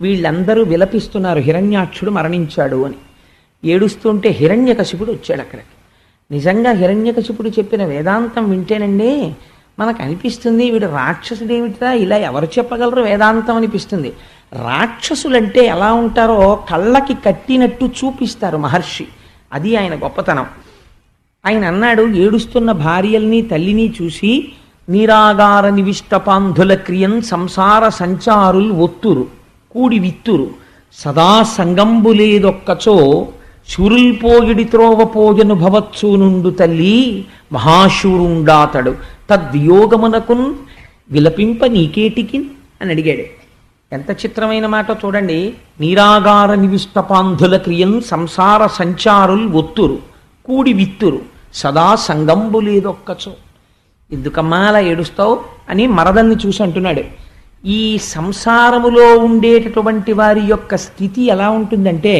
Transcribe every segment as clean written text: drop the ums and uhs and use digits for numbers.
వీళ్ళందరూ విలపిస్తున్నారు హిరణ్యాక్షుడు మరణించాడు అని. ఏడుస్తుంటే హిరణ్యకశిపుడు వచ్చాడు అక్కడికి. నిజంగా హిరణ్యకశిపుడు చెప్పిన వేదాంతం వింటేనండి మనకు అనిపిస్తుంది, వీడు రాక్షసుడేమిటా, ఇలా ఎవరు చెప్పగలరు వేదాంతం అనిపిస్తుంది. రాక్షసులంటే ఎలా ఉంటారో కళ్ళకి కట్టినట్టు చూపిస్తారు మహర్షి. అది ఆయన గొప్పతనం. ఆయన అన్నాడు, ఏడుస్తున్న భార్యల్ని తల్లిని చూసి నీరాగార నివిష్టపాంధుల క్రియన్ సంసార సంచారుల్ ఒత్తురు కూడి విత్తురు సదా సంగంబులేదొక్కచో శూరుల్పోగిడి త్రోవ పోజను భవత్సు నుండు తల్లి మహాశూరుండాతడు తద్వియోగమునకున్ విలపింప నీకేటికిన్ అని అడిగాడు. ఎంత చిత్రమైన మాట చూడండి. నీరాగార నివిష్టపాంధుల క్రియన్ సంసార సంచారుల్ ఒత్తురు కూడి విత్తురు సదా సంగంబులేదొక్కచో. ఎందుకమ్మా అలా ఏడుస్తావు అని మరదల్ని చూసి అంటున్నాడు. ఈ సంసారములో ఉండేటటువంటి వారి యొక్క స్థితి ఎలా ఉంటుందంటే,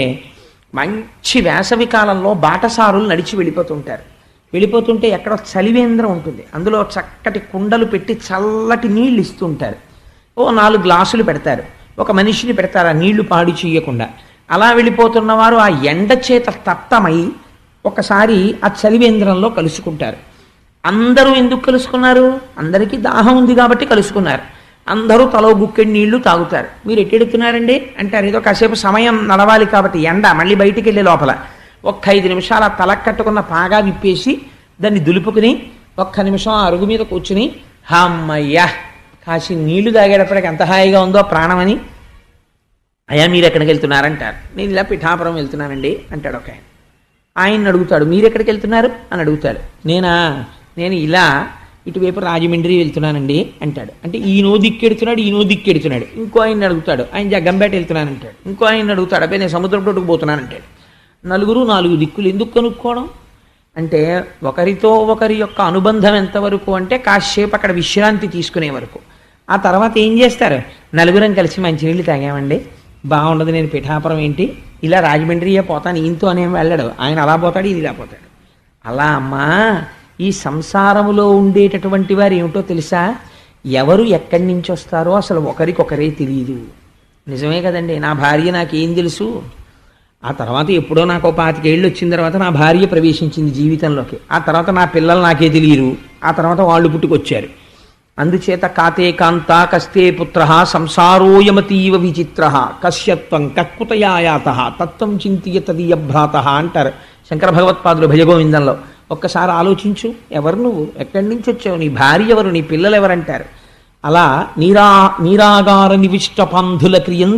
మంచి వేసవి కాలంలో బాటసారులు నడిచి వెళ్ళిపోతుంటారు. వెళ్ళిపోతుంటే ఎక్కడో చలివేంద్రం ఉంటుంది, అందులో చక్కటి కుండలు పెట్టి చల్లటి నీళ్ళు ఇస్తుంటారు. ఓ 4 గ్లాసులు పెడతారు, ఒక మనిషిని పెడతారు ఆ నీళ్లు పాడు చేయకుండా. అలా వెళ్ళిపోతున్న వారు ఆ ఎండ చేత తప్తమై ఒకసారి ఆ చలివేంద్రంలో కలుసుకుంటారు. అందరూ ఎందుకు కలుసుకున్నారు? అందరికీ దాహం ఉంది కాబట్టి కలుసుకున్నారు. అందరూ తలో గుక్కెడి నీళ్లు తాగుతారు. మీరు ఎట్టెడుతున్నారండి అంటారు. ఏదో కాసేపు సమయం నడవాలి కాబట్టి ఎండ, మళ్ళీ బయటికి వెళ్ళే లోపల ఒక్క 5 నిమిషాలు ఆ తలకు కట్టుకున్న పాగా విప్పేసి దాన్ని దులుపుకుని 1 నిమిషం ఆ అరుగు మీద కూర్చుని హమ్మయ్యా కాసి నీళ్లు తాగేటప్పటికి ఎంత హాయిగా ఉందో ప్రాణమని, అయ్యా మీరు ఎక్కడికి వెళ్తున్నారంటారు. నేను ఇలా పిఠాపురం వెళ్తున్నానండి అంటాడు ఒక ఆయన. ఆయన్ని అడుగుతాడు, మీరు ఎక్కడికి వెళ్తున్నారు అని అడుగుతాడు. నేను ఇలా ఇటువైపు రాజమండ్రి వెళ్తున్నానండి అంటాడు. అంటే ఈయనో దిక్కెడుతున్నాడు, ఈయనో దిక్కెడుతున్నాడు. ఇంకో ఆయన అడుగుతాడు, ఆయన జగ్గంపేట వెళ్తున్నానంటాడు. ఇంకో ఆయన అడుగుతాడు, అబ్బాయి నేను సముద్రం తోటకు పోతున్నానంటాడు. 4 దిక్కులు ఎందుకు కనుక్కోవడం అంటే, ఒకరితో ఒకరి యొక్క అనుబంధం ఎంతవరకు అంటే కాసేపు అక్కడ విశ్రాంతి తీసుకునే వరకు. ఆ తర్వాత ఏం చేస్తారు? 4 కలిసి మంచినీళ్ళు తాగామండి, బాగుండదు, నేను పిఠాపురం ఏంటి ఇలా రాజమండ్రియే పోతాను, ఈయనతో అనేం వెళ్ళాడు, ఆయన అలా పోతాడు, ఇది ఇలా పోతాడు. అలా అమ్మా ఈ సంసారములో ఉండేటటువంటి వారు ఏమిటో తెలుసా? ఎవరు ఎక్కడి నుంచి వస్తారో అసలు ఒకరికొకరే తెలియదు. నిజమే కదండి. నా భార్య నాకేం తెలుసు? ఆ తర్వాత ఎప్పుడో నాకు 25 ఏళ్ళు వచ్చిన తర్వాత నా భార్య ప్రవేశించింది జీవితంలోకి. ఆ తర్వాత నా పిల్లలు నాకే తెలియరు. ఆ తర్వాత వాళ్ళు పుట్టుకొచ్చారు. అందుచేత కాతే కాంత కస్తే పుత్ర సంసారోయమతీవ విచిత్ర కశ్యత్వం కక్కుతయాయాత తత్వం చింతియతదీయభ్రాత అంటారు శంకర భగవత్పాదులు భజగోవిందంలో. ఒక్కసారి ఆలోచించు, ఎవరు నువ్వు, ఎక్కడి నుంచి వచ్చావు, నీ భార్య ఎవరు, నీ పిల్లలు ఎవరంటారు. అలా నీరాగార నివిష్ట పంధుల క్రియం